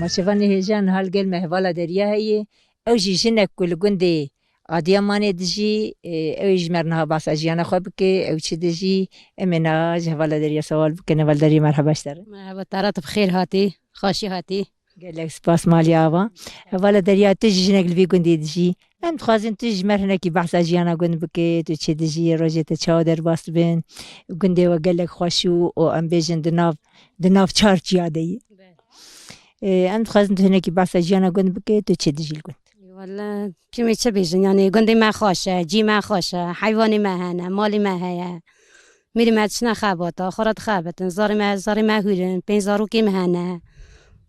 ما شفاني هجان هالقل مهوالا دريا هي او جيشنك كل قندي عادي ماني دجي او يجمرنها باس اجيانا خو بكي او تشي دجي امنا جهوالا دريا سوال بكي نوال دريا مرحبا اشتر مرحبا طارت بخير هاتي خاشي هاتي قال لك سباس مالي ابا هوالا دريا تجي جنك الفي قندي دجي انت خازن تجي مرهنا كي بحث اجيانا قند بكي تو تشي دجي روجي تشاودر باس بين قندي وقال لك خوشو او ام بيجن دناف تشارج يادي انت خازن هنا كي بحث اجيانا قند بكي تو تشي دجي القند والله بيمي تشبيجن يعني قندي ما خوشه جي ما خوشه حيواني ما هنا مالي ما هيا میری مدشنا خابات آخرت خابتن زاری ما هولن پین زاروکی مهنه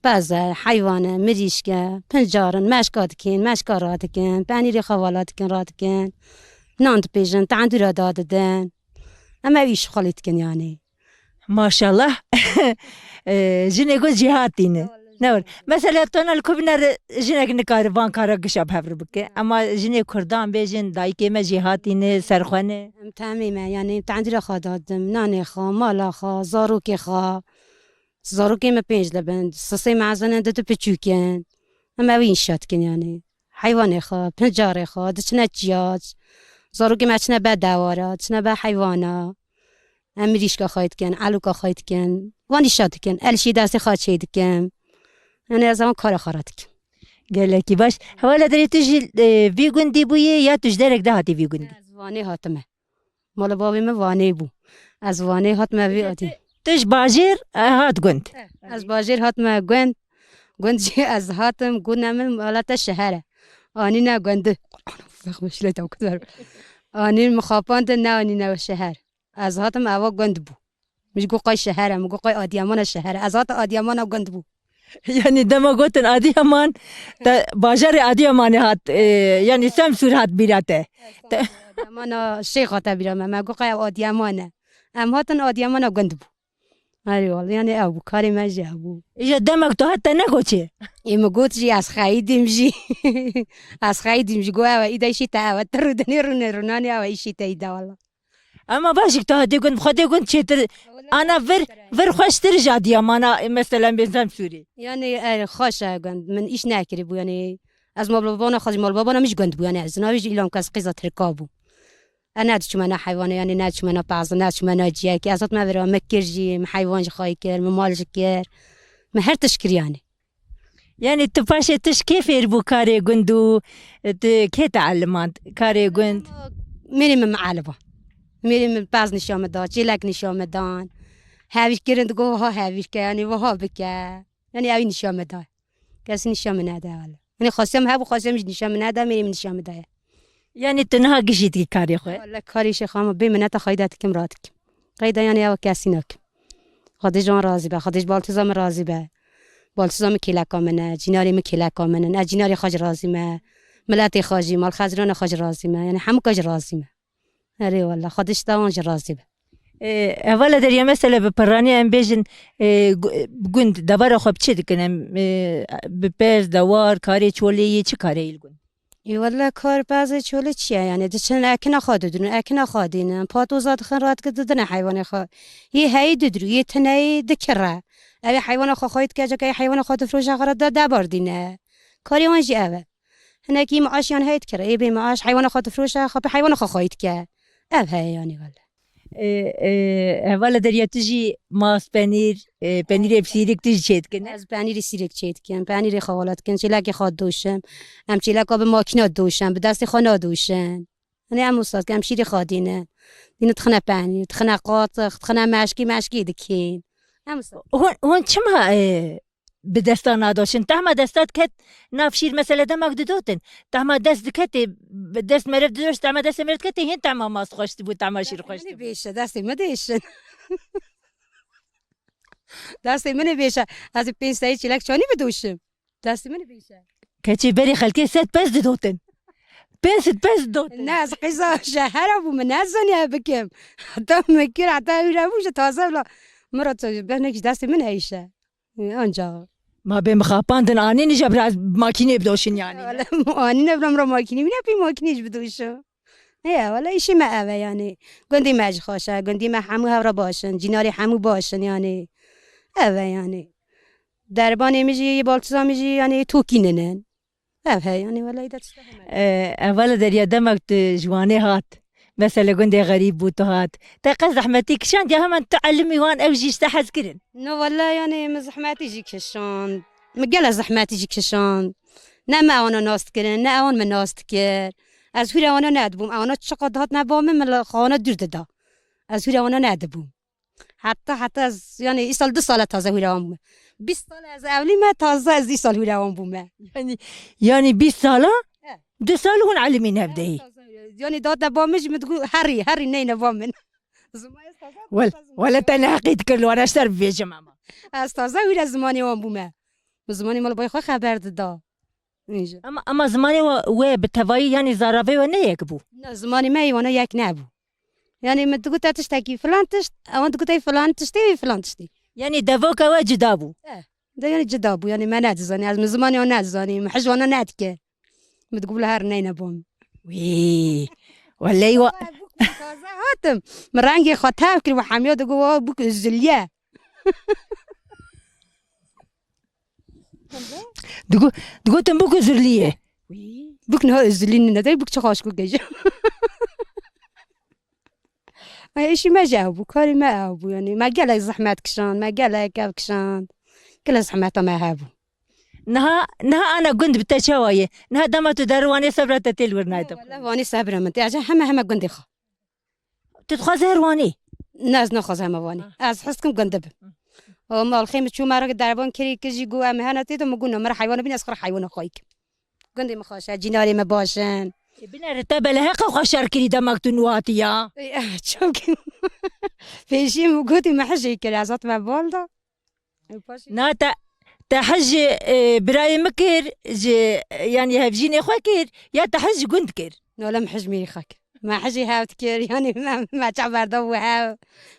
بازه حیوانه مریشکه پنجارن مشکات کن مشکارات کن پنیری خوالات کن رات کن ناند پیجن تعندی را دادن اما ایش خالیت کن یعنی ماشاءالله جنه گو جهاتینه نور مثلا تون الكوبنر جنك نكاربان كارا قشاب هفر بك اما جنه كردان بيجن دايكي ما جهاتين سرخانه تماما يعني تعندي خا دادم ناني خا مالا خا زاروكي خا زاروكي ما بينج لبن سسي معزنه دتو بچوكن اما وين شاتكن يعني حيواني خا بنجاري خا دچنا جيات زاروكي ما چنا بدوارا چنا با حيوانا امريشكا خايتكن علوكا خايتكن واني شاتكن الشي داسي خاچيدكن أنا زمان كار خاراتك. قال لك باش هوالا دري تجي في قندي بويه يا تجدرك ده هاتي في قندي. أزواني هاتمه. مال بابي ما واني بو. أزواني هاتمه في أتي. تج باجر هات قند. از باجر هاتمه قند. قند جي از هاتم قلنا من مالات الشهرة. أني نا قند. فخ مش لتو كذا. أني مخابان تنا أني نا الشهر. از هاتم أوا قند بو. مش قو قاي الشهرة مش قو قاي أديمان الشهرة. از هات أديمان قند بو. يعني دما قلتن أديمان باجر أديمان هات يعني سمسور هات بيراته. أديمان الشيخ هات بيرام ما قو قاي أديمان. أم هاتن أديمان قند بو. أيوة والله يعني أبو كاري ما جابو. إيش دمك تو حتى نقولش. إما قلت جي أسخايدم جي أسخايدم جي قوي وإذا شيء تاوا تردني رناني أو أي شيء تيدا والله. أما باشك تهدي قند خدي قند شتر أنا فر خوش ترجع ديامانا مثلا بنزم سوري. يعني خوشة قند من إيش ناكري بو يعني از مال بابانا خاج مال بابانا مش قند بو يعني از ناويج إلهم كاس قصة ركابو. أنا أدش منا حيوان يعني نادش منا بعض نادش منا جياكي أزت ما برا مكرجي محيوان خايكر ممالج كير مهرتش كرياني. يعني تفاش تش كيف يربو كاري قندو كي تعلمات كاري قند ميري من معلبة ميري من بعض نشام دان جيلك نشام دان هاويش كيرند جو ها هاويش كياني وها بك يعني أوي نشام دان كاس نشام نادا ولا يعني خاصم هابو خاصم مش نشام نادا ميري من نشام دان يعني تنها قشيتي كاري خوي ولا كاري شخام بمنات خايداتك مراتك قيدا يعني أو كاسينك خديج جان راضي با خديج بالتزام راضي با بالتزام كيلاكا منه جناري مكيلاكا منه جناري خاج راضي ما ملاتي خاجي مال خازران خاج راضي ما يعني حمو كاج راضي ما أري والله خديج تاون راضي با أولا دريا مثلا ببراني أم بيجن قند دبارة خب تشد كنا ببيز دوار كاري شولي يش كاري القند والله كار بعض شغل چیه يعني دشن اكنا خاددون اكنا خادين پاتوزات خنرات كددنا حيوان خا هي ددرو يتني دكره ابي حيوان خا خايت كاجا كاي حيوان خا تفروش غرد دا باردينه كاري وانجي اوه هناكي معاش يعني هيت كره يبي معاش حيوان خا تفروش خا حيوان خا خايت كا اوه يعني والله أولا دريا تجي ماس بانير بسيرك تجي شيد كنا از پنیر سیرک چید کن پنیر خوالات کن چیلکی خاد دوشم ام چیلکا به ماکینات دوشم به دست خانه دوشن نه ام استاد کم شیر خادینه دین تخنه پنیر تخنه قاطق تخنه مشکی دکین ام استاد هون چما بدستان داشتن تهم دستات كت نافشير مثلا دمك دودن تهم دست كتي دست مرد دوش تهم دست مرد كتي هين تهم ما خوشت بود تهم شير خوشت مني بيشه دستي ما ديشن دستي مني بيشه از پیسای چیلک چانی بدوشم دستي مني بيشه كتي بري خلكي ست بس دودن بس دودن الناس قصة شهرة ومنازن يا بكم حتى مكير حتى يرابوش تازه لا مرات بهنك دستي من عيشه انجا ما بين مخابان اني نجبر ماكينه بدوشن يعني ولا اني نبرم ماكينه من ابي ماكينه بدوشو يا ولا شيء ما أبى يعني قندي ماج خوشه قندي ما حمو هورا باشن جناري حمو باشن يعني أبى يعني دربان میجی بالتزا میجی یعنی توکیننن هی یعنی ولی دست اول دریا دمك جواني هات مثلا قندي غريب بوتو هات تلقى زحمتي كشان دي هم تعلمي وان اوجي استحز كرن نو والله يعني مزحماتي يجي كشان مقالة زحماتي يجي كشان نما وانا ناست كرن نا اون من ناست كر از هورا وانا نادبوم انا چقدر هات نبام من خانه دور دا از هورا وانا نادبوم حتی از يعني ایسال 2 سال تازه هورا هم 20 سال از اولی ما تازه از 2 سال هورا هم بوم يعني 20 سالة 2 سال هون علمينها بدهي يعني داد نبامج متقول هري ني نبامن ولا تناقيد كل وانا اشتر في جماعة از تازه هورا زمانی هم بوم زمانی مال باي خو خبر دا اینجا اما زماني و بتوایی يعني زارابي و نيك بو زمانی ما وانا یک نبو يعني ما تقول تشتكي فلان تشت او انت قلت فلان تشتي فلان تشتي يعني دافوك واجدابو ده يعني جدابو يعني ما نادزاني از زماني وانا نادزاني محج وانا نادك ما تقول هر نينا بوم وي ولا ايوا هاتم مرانجي خطاب كل وحاميو تقول بوك الزليا دقو تنبوكو زرليه بوك نهار الزلين ندري بوك تخاشكو جيجا ايش ما جاوبوا كاري ما هابوا يعني ما قال لك زحمات كشان ما قال لك كشان كل زحمات ما هابوا نها انا قند بتشاويه نها دمت درواني صبرت تلور نايتم لا واني صابره من تاع هم قندي خا تدخل زهرواني ناس ناخذ هم واني از حسكم قندب وما الخيمة شو ما رقد دربان كري كجي جوا مهانتي تو مقولنا مر حيوان بين اسخر حيوان خايك قندي مخاشا جناري ما باشن بنا رتبه لها قشر كري دمك تنواتيا شوكي في شيء موجود ما حجي كري عزات ما بالدا ناتا تحج براي مكر يعني هفجيني خوكر يا تحج قند كر ولا محج ميري خاك ما حجي هاوت كير يعني ما تعبر دو هاو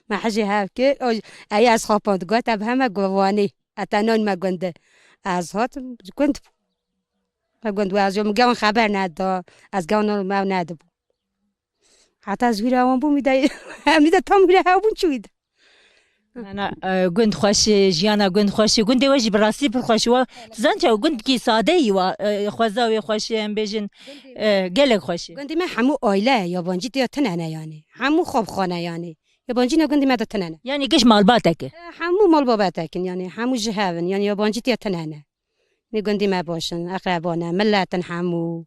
ما حجي هاوت كير اي از خوابند قلت ابهم قواني اتنون ما قند از هات قند ما قند واز يوم قاون خبر نادا از قاون ما نادب حتى از ويرا وان بو ميدا تام ويرا هاو بون شويد انا قند خوش جيانا قند خوش قند واجي براسي بالخوش و زانجا قند كي صادي و خوزاوي خوش ام بيجن قالك خوش قند ما حمو اويله يابانجي تي تنانا يعني حمو خوب خانه يعني يابانجي قند ما تنانا يعني كش مال باتك حمو مال باباتك يعني حمو جهاون يعني يابانجي تي تنانا ني قند ما باشن اقربانا ملاتن حمو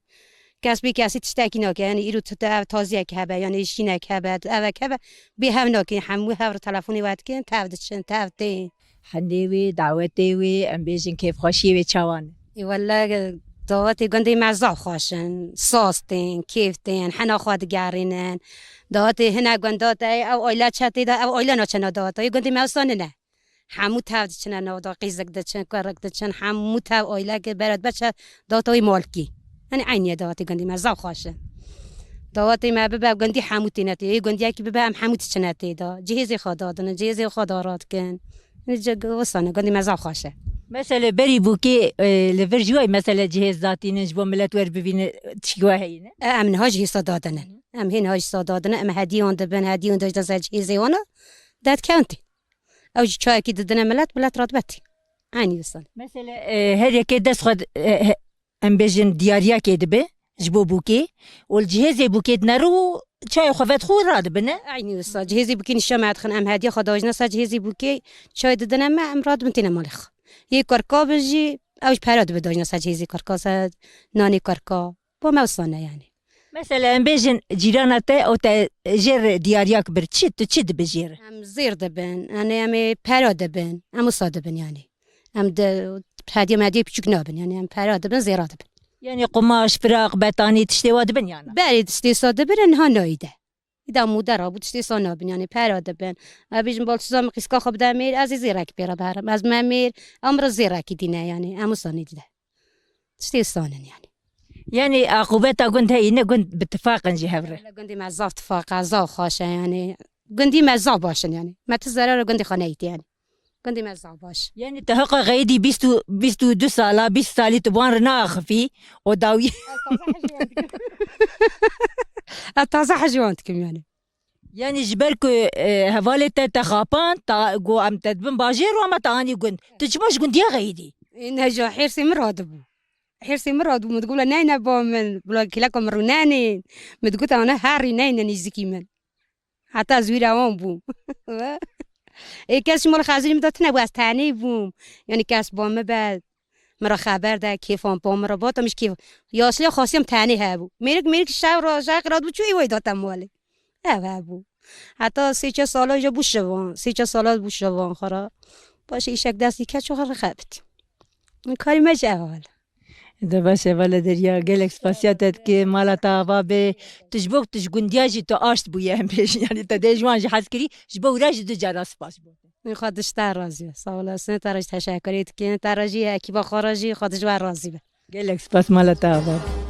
كاسبي كاسي تشتاكي نوك يعني إيرو تازيك هبا يعني شينك هبا أوك هبا بيهاو نوكي حمو هاور تلفوني واتكين تاودتشن تاودتين حنديوي دعوتيوي ام بيجن كيف خوشي وتشوان اي والله دواتي قندي مع زعو خوشن صاصتين كيفتين حنا خواد قارينن دواتي هنا قندوتي او اويلا تشاتي دا او اويلا نوچنا دواتي قندي مع صاننا حمو تاودتشن نو دا قيزك دتشن كرك دتشن حمو تاو اويلا كي برد بچا دواتي مالكي أنا عيني دواتي قندي ما زاو خاشة دواتي ما ببا قندي حاموتي ناتي قندي أكي ببا أم حاموت شناتي دا جهزي خدادنا جهزي خدارات كان نجا وصلنا قندي ما زاو خاشة مثلا بري بوكي لفرجوي مثلا جهاز ذاتي نجبو ملات ور ببين تشيوا هينا أم هاج هي صدادنا أم هين هاج صدادنا أم هديون دبن هديون داج داج جهزي وانا دات كاونتي أو جاي كي ددنا ملات راتبتي عيني وصل مثلا هذا كده خد ام بيجن دياريا كدبه جبو بوكي والجهاز بوكي نرو شاي خفت خو راد بنا عيني وصل جهزي بوكي نشمع خن ام هادي خداجنا سا جهزي بوكي شاي ددنا ما ام راد بنتنا مالخ يي كركا بجي اوش باراد بداجنا سا جهزي كركا سا ناني كركا بو موصلنا يعني مثلا ام بيجن جيرانته او جير ديارياك برتشت تشد بجير ام زير دبن انا ام باراد دبن ام صادبن يعني ام هادي ما دي بچوك نابن يعني ام باراد دبن زيرات دبن يعني قماش فراق بطاني تشتي دبن يعني بارد استيصاد دبن انها نايده اذا مدرب تشتي نابن يعني باراد دبن ابيج بالتزام قيسكا خب دامير از زيراك بيرا بهرم از مامير امر زيراك دينا يعني ام صاني ده تشتي صانن يعني عقوبتها قلت هي قلت باتفاق نجي هبره قندي مع زاف اتفاق زاو خاشه يعني قندي مع زاو باشن يعني ما تزرر قندي خنيت يعني قندي مع زاو باش يعني تهقى غيدي بيستو 2 سالا 20 سالي تبوان رنا خفي وداوي التازه حاجه عندكم یعنی جبر که حواله تخاپان تا گو ام تدبن باجر و اما تانی گند تو چماش گندیا غیدی این جا حرسی مراد بو حرسی مراد بو متقول نه با من بلا کلاکم رونانین متقول انا هاری نه نزدیکی من حتی زویر آن بوم کسی مال خازی میداد نبود از تنی بوم یعنی کس با من بعد مرا خبر ده کیفان با مرا با تامش کیف یا اصلا خاصیم تنی هبو میرک شب را شقرات بود چوی وای دادم ماله هبو حتی 3-4 سالا اینجا بوشوان 3-4 سالا بوشوان خورا باشه ایشک دستی که چه خبر خبت این کاری مجهول ده باشه ولی دریا گلک سپاسیاتت که مالا تا باب تجبوک تجگندیاجی تو آشت بویه هم پیش یعنی تا دیجوان جه حس کری جبو راج دو جرا سپاس بود این خودش تر راضیه سوال سن ترش تشکریت که تراجی کی با خراجی خودش و راضی به گلک سپاس مالا تا باب